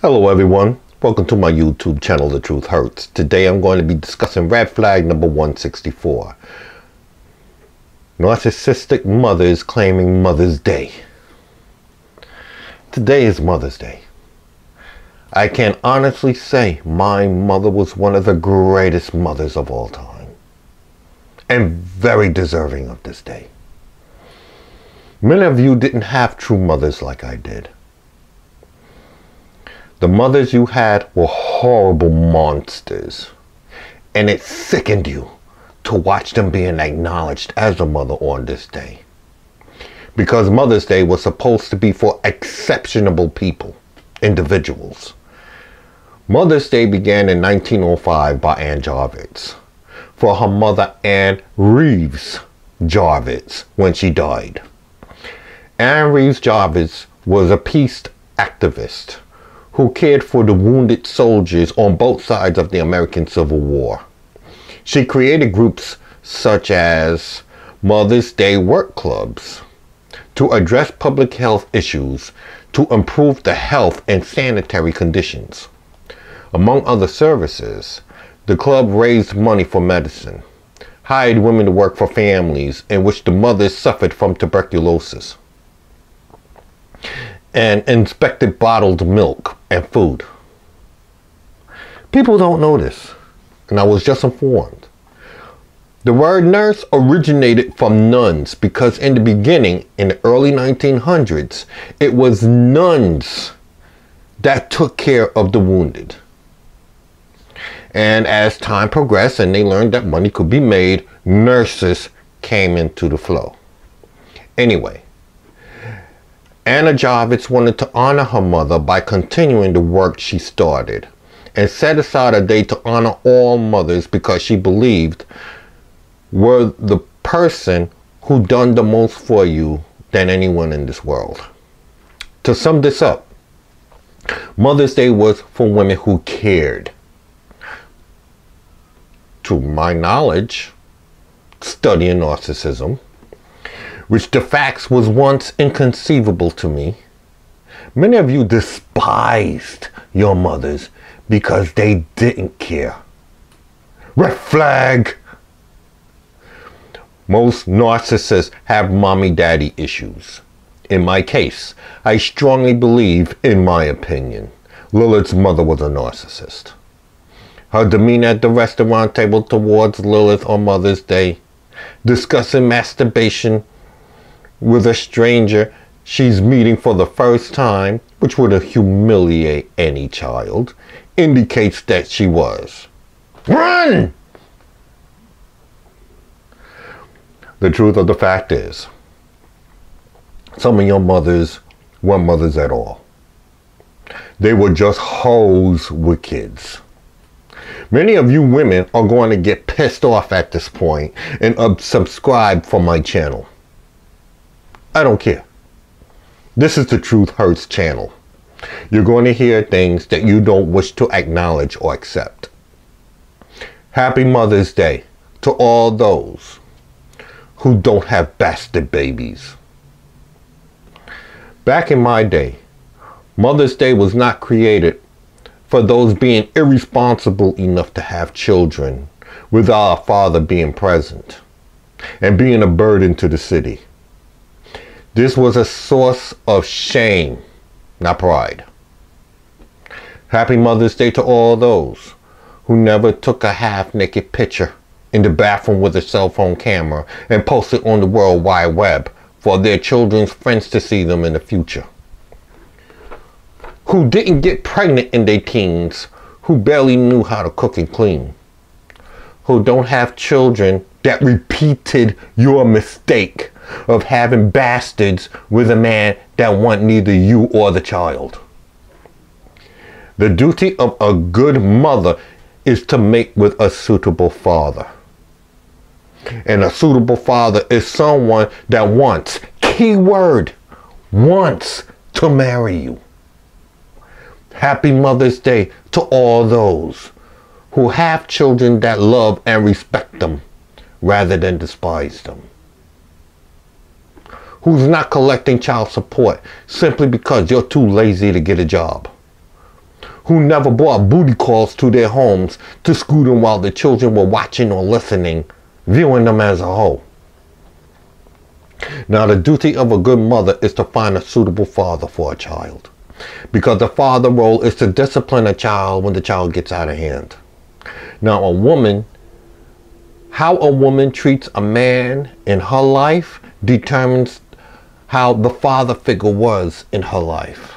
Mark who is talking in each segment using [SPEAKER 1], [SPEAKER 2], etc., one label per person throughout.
[SPEAKER 1] Hello everyone, welcome to my YouTube channel, The Truth Hurts. Today I'm going to be discussing red flag number 164. Narcissistic mothers claiming Mother's Day. Today is Mother's Day. I can honestly say my mother was one of the greatest mothers of all time. And very deserving of this day. Many of you didn't have true mothers like I did. The mothers you had were horrible monsters, and it sickened you to watch them being acknowledged as a mother on this day. Because Mother's Day was supposed to be for exceptional people, individuals. Mother's Day began in 1905 by Ann Jarvis, for her mother Ann Reeves Jarvis when she died. Ann Reeves Jarvis was a peace activist who cared for the wounded soldiers on both sides of the American Civil War. She created groups such as Mother's Day work clubs to address public health issues to improve the health and sanitary conditions. Among other services, the club raised money for medicine, hired women to work for families in which the mothers suffered from tuberculosis, and inspected bottled milk and food. People don't know this, and I was just informed. The word nurse originated from nuns because in the beginning, in the early 1900s, it was nuns that took care of the wounded. And as time progressed and they learned that money could be made, nurses came into the flow. Anyway, Anna Jarvis wanted to honor her mother by continuing the work she started and set aside a day to honor all mothers because she believed were the person who done the most for you than anyone in this world. To sum this up, Mother's Day was for women who cared. To my knowledge, studying narcissism, which the facts was once inconceivable to me, many of you despised your mothers because they didn't care. Red flag! Most narcissists have mommy-daddy issues. In my case, I strongly believe, in my opinion, Lilith's mother was a narcissist. Her demeanor at the restaurant table towards Lilith on Mother's Day, discussing masturbation with a stranger she's meeting for the first time, which would humiliate any child, indicates that she was. Run! The truth of the fact is, some of your mothers weren't mothers at all. They were just hoes with kids. Many of you women are going to get pissed off at this point and unsubscribe from my channel. I don't care. This is the Truth Hurts channel. You're going to hear things that you don't wish to acknowledge or accept. Happy Mother's Day to all those who don't have bastard babies. Back in my day, Mother's Day was not created for those being irresponsible enough to have children without a father being present and being a burden to the city. This was a source of shame, not pride. Happy Mother's Day to all those who never took a half-naked picture in the bathroom with a cell phone camera and posted on the World Wide Web for their children's friends to see them in the future. Who didn't get pregnant in their teens, who barely knew how to cook and clean. Who don't have children that repeated your mistake of having bastards with a man that want neither you or the child. The duty of a good mother is to mate with a suitable father. And a suitable father is someone that wants, keyword, wants to marry you. Happy Mother's Day to all those who have children that love and respect them rather than despise them. Who's not collecting child support simply because you're too lazy to get a job. who never brought booty calls to their homes to school them while the children were watching or listening, viewing them as a whole. Now, the duty of a good mother is to find a suitable father for a child, because the father role is to discipline a child when the child gets out of hand. Now, how a woman treats a man in her life determines how the father figure was in her life.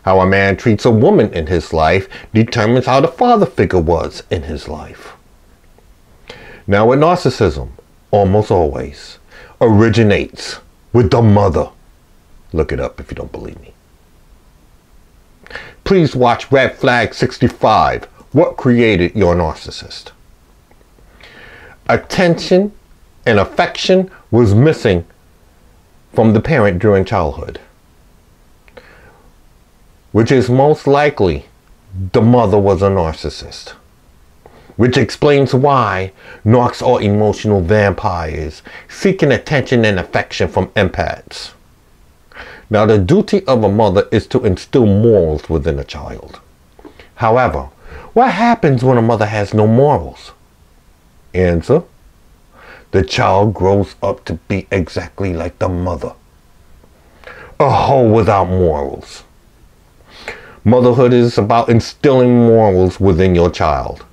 [SPEAKER 1] How a man treats a woman in his life determines how the father figure was in his life. Now, with narcissism, almost always originates with the mother. Look it up if you don't believe me. Please watch Red Flag 65. What created your narcissist? Attention and affection was missing from the parent during childhood, which is most likely the mother was a narcissist, which explains why narcs are emotional vampires seeking attention and affection from empaths. Now, the duty of a mother is to instill morals within a child. However, what happens when a mother has no morals? Answer: the child grows up to be exactly like the mother, a hoe without morals. Motherhood is about instilling morals within your child.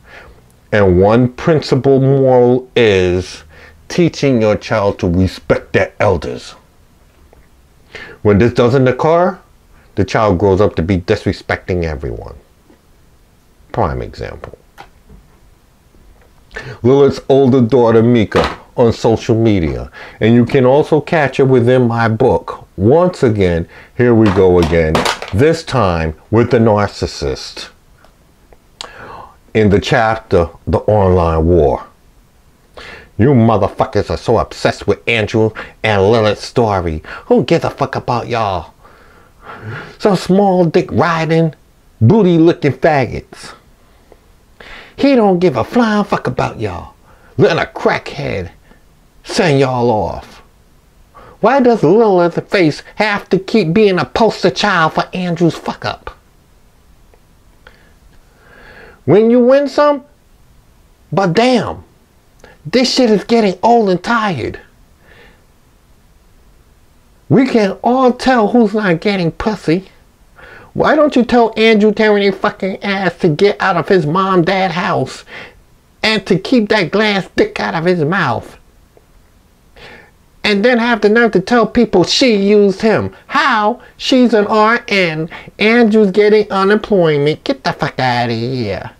[SPEAKER 1] And one principal moral is teaching your child to respect their elders. When this doesn't occur, the child grows up to be disrespecting everyone. Prime example: Lilith's older daughter Mika on social media, and you can also catch her within my book. Once again, here we go again, this time with the narcissist in the chapter The Online War. You motherfuckers are so obsessed with Andrew and Lilith's story. Who gives a fuck about y'all? Some small dick riding, booty licking faggots. He don't give a flying fuck about y'all. Letting a crackhead send y'all off. Why does Lilith's face have to keep being a poster child for Andrew's fuck up? When you win some, but damn, this shit is getting old and tired. We can all tell who's not getting pussy. Why don't you tell Andrew tearing his fucking ass to get out of his mom-dad house and to keep that glass dick out of his mouth? And then have the nerve to tell people she used him. How? She's an RN. Andrew's getting unemployment. Get the fuck out of here.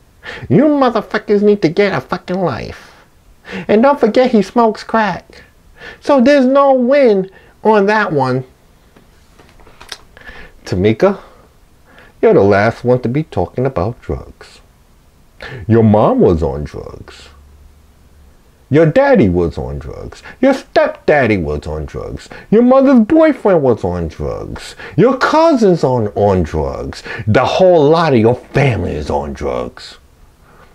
[SPEAKER 1] You motherfuckers need to get a fucking life. And don't forget he smokes crack. So there's no win on that one. Tamika, you're the last one to be talking about drugs. Your mom was on drugs. Your daddy was on drugs. Your stepdaddy was on drugs. Your mother's boyfriend was on drugs. Your cousin's on drugs. The whole lot of your family is on drugs.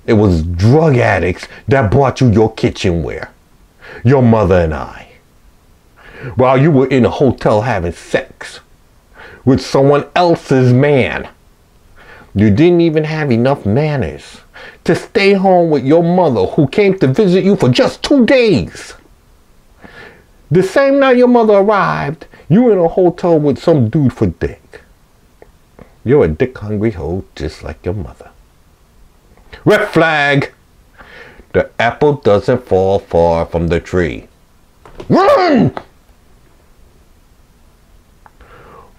[SPEAKER 1] It was drug addicts that brought you your kitchenware. Your mother and I. While you were in a hotel having sex with someone else's man. You didn't even have enough manners to stay home with your mother who came to visit you for just 2 days. The same night your mother arrived, you were in a hotel with some dude for dick. You're a dick-hungry hoe just like your mother. Red flag! The apple doesn't fall far from the tree. Run!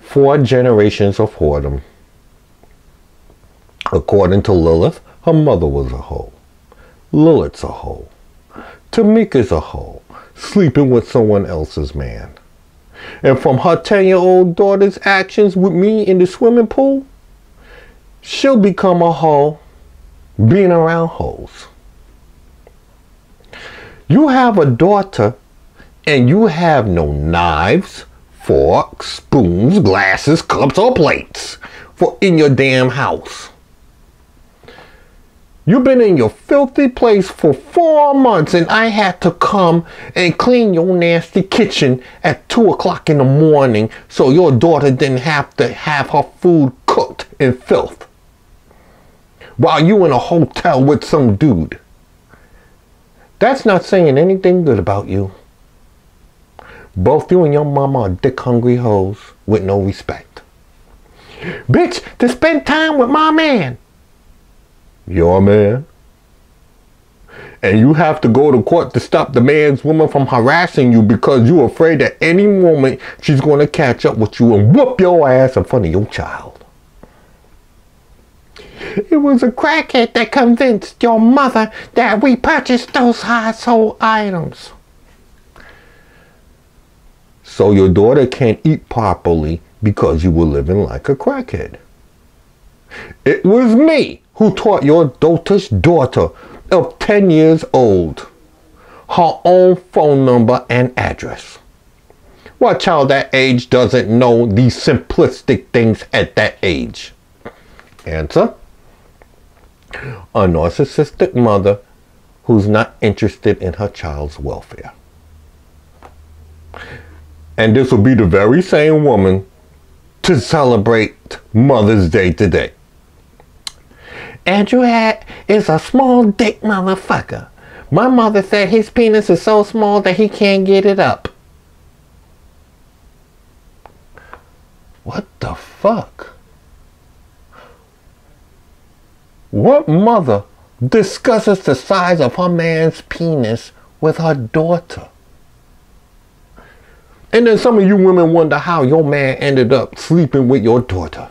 [SPEAKER 1] 4 generations of whoredom. According to Lilith, her mother was a hoe. Lilith's a hoe. Tamika's a hoe, sleeping with someone else's man. And from her 10-year-old daughter's actions with me in the swimming pool, she'll become a hoe being around hoes. You have a daughter and you have no knives, forks, spoons, glasses, cups, or plates for in your damn house. You've been in your filthy place for 4 months and I had to come and clean your nasty kitchen at 2 o'clock in the morning so your daughter didn't have to have her food cooked in filth while you in a hotel with some dude. That's not saying anything good about you. Both you and your mama are dick-hungry hoes with no respect. Bitch, to spend time with my man. Your man? And you have to go to court to stop the man's woman from harassing you because you're afraid that any moment she's going to catch up with you and whoop your ass in front of your child. It was a crackhead that convinced your mother that we purchased those household items. So your daughter can't eat properly because you were living like a crackhead. It was me who taught your dotish daughter of 10 years old her own phone number and address. What child that age doesn't know these simplistic things at that age? Answer: a narcissistic mother who's not interested in her child's welfare. And this will be the very same woman to celebrate Mother's Day today. Andrew is a small dick motherfucker. My mother said his penis is so small that he can't get it up. What the fuck? What mother discusses the size of her man's penis with her daughter? And then some of you women wonder how your man ended up sleeping with your daughter.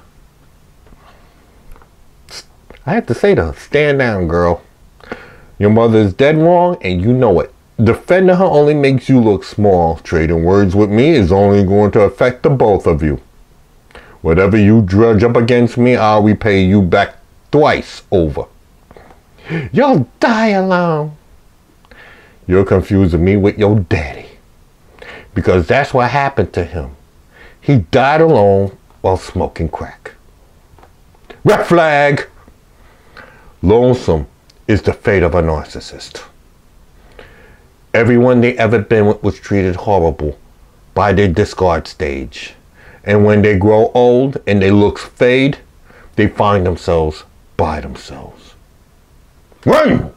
[SPEAKER 1] I have to say to her, stand down, girl. Your mother is dead wrong and you know it. Defending her only makes you look small. Trading words with me is only going to affect the both of you. Whatever you drudge up against me, I'll repay you back twice over. You'll die alone. You're confusing me with your daddy. Because that's what happened to him. He died alone while smoking crack. Red flag! Lonesome is the fate of a narcissist. Everyone they ever been with was treated horrible by their discard stage. And when they grow old and their looks fade, they find themselves by themselves. Run!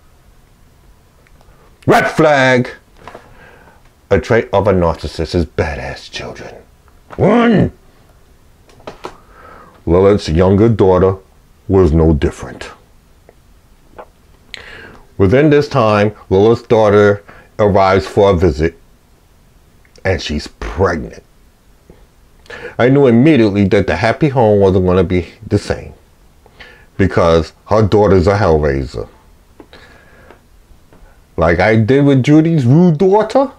[SPEAKER 1] Red flag! A trait of a narcissist is badass children. Run! Lilith's younger daughter was no different. Within this time, Lilith's daughter arrives for a visit, and she's pregnant. I knew immediately that the happy home wasn't going to be the same, because her daughter's a hellraiser. Like I did with Judy's rude daughter,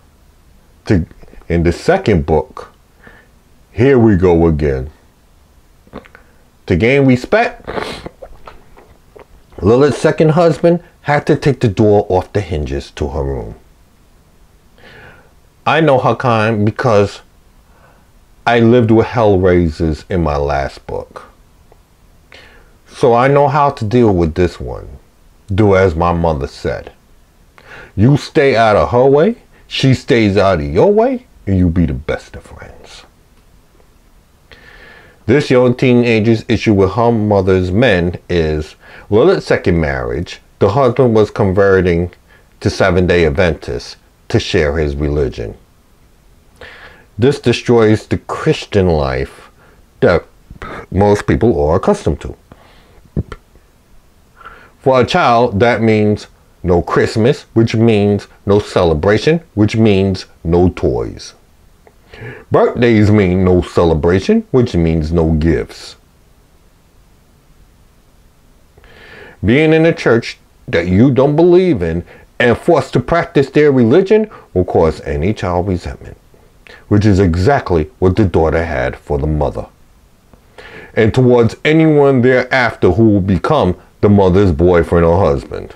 [SPEAKER 1] in the second book, here we go again. To gain respect, Lilith's second husband had to take the door off the hinges to her room. I know her kind because I lived with hellraisers in my last book. So I know how to deal with this one. Do as my mother said. You stay out of her way, she stays out of your way, and you be the best of friends. This young teenager's issue with her mother's men is Lilith's second marriage. The husband was converting to Seventh-day Adventist to share his religion. This destroys the Christian life that most people are accustomed to. For a child, that means no Christmas, which means no celebration, which means no toys. Birthdays mean no celebration, which means no gifts. Being in a church that you don't believe in and forced to practice their religion will cause any child resentment, which is exactly what the daughter had for the mother, and towards anyone thereafter who will become the mother's boyfriend or husband.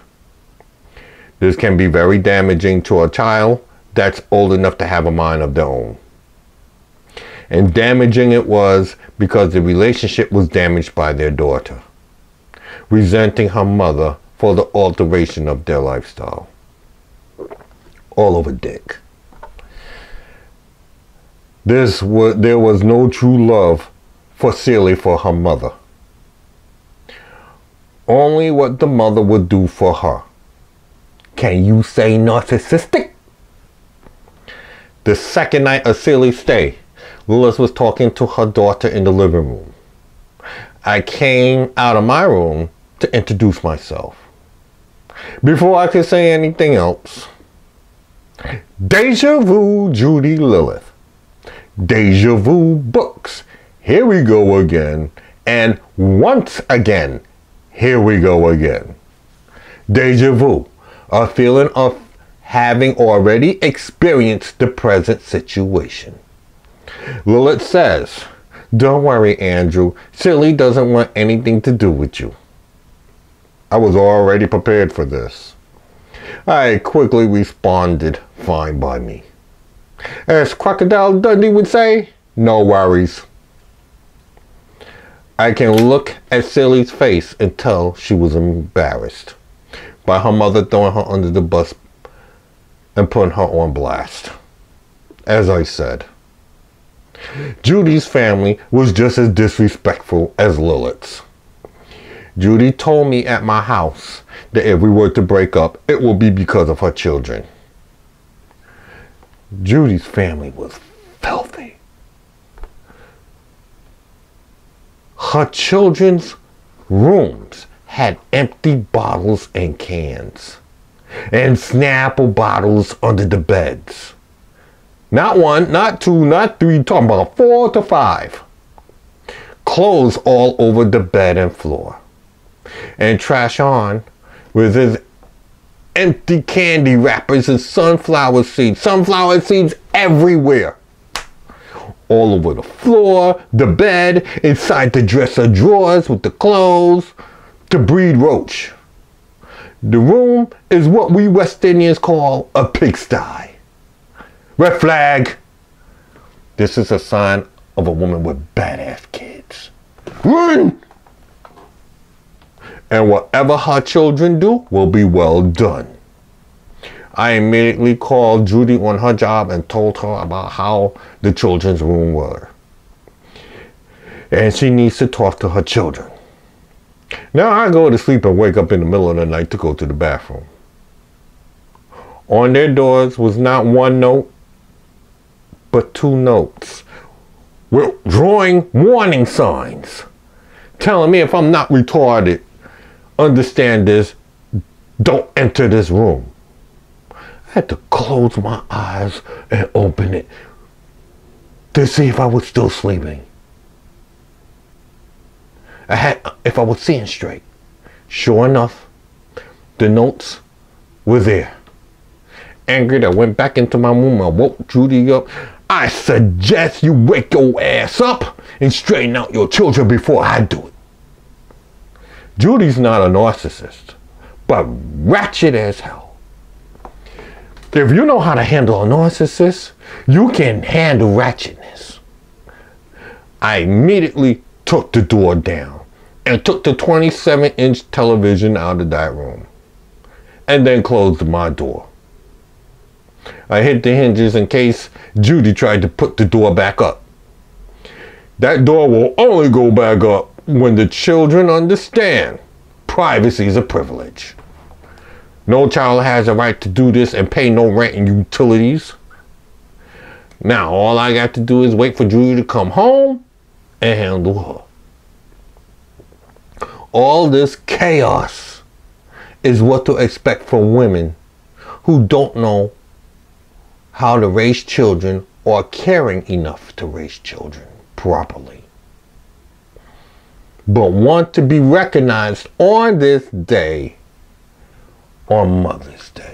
[SPEAKER 1] This can be very damaging to a child that's old enough to have a mind of their own. And damaging it was because the relationship was damaged by their daughter, resenting her mother for the alteration of their lifestyle. All over dick. There was no true love for Celie for her mother. only what the mother would do for her. Can you say narcissistic? The second night of Celie's stay, Lilith was talking to her daughter in the living room. I came out of my room to introduce myself. Before I could say anything else, Deja vu, Judy Lilith. Deja vu books. Here we go again. And once again, here we go again. Deja vu, a feeling of having already experienced the present situation. Lilith says, don't worry, Andrew. Celie doesn't want anything to do with you. I was already prepared for this. I quickly responded, fine by me. As Crocodile Dundee would say, no worries. I can look at Celie's face and tell she was embarrassed by her mother throwing her under the bus and putting her on blast. As I said, Judy's family was just as disrespectful as Lilith's. Judy told me at my house that if we were to break up, it will be because of her children. Judy's family was filthy. Her children's rooms had empty bottles and cans, and Snapple bottles under the beds. Not one, not two, not three, talking about 4 to 5. Clothes all over the bed and floor. And trash on with his empty candy wrappers and sunflower seeds everywhere. All over the floor, the bed, inside the dresser drawers with the clothes, to breed roach. The room is what we West Indians call a pigsty. Red flag. This is a sign of a woman with badass kids. Run! And whatever her children do will be well done. I immediately called Judy on her job and told her about how the children's room were. And she needs to talk to her children. Now I go to sleep and wake up in the middle of the night to go to the bathroom. On their doors was not one note, but 2 notes with drawing warning signs telling me if I'm not retarded, understand this, don't enter this room. I had to close my eyes and open it to see if I was still sleeping. If I was seeing straight. Sure enough, the notes were there. Angry, I went back into my room. I woke Judy up. I suggest you wake your ass up and straighten out your children before I do it. Judy's not a narcissist, but ratchet as hell. If you know how to handle a narcissist, you can handle ratchetness. I immediately took the door down and took the 27-inch television out of that room and then closed my door. I hit the hinges in case Judy tried to put the door back up. That door will only go back up when the children understand privacy is a privilege. No child has a right to do this and pay no rent and utilities. Now all I got to do is wait for Judy to come home and handle her. All this chaos is what to expect from women who don't know how to raise children or caring enough to raise children properly, but want to be recognized on this day, on Mother's Day.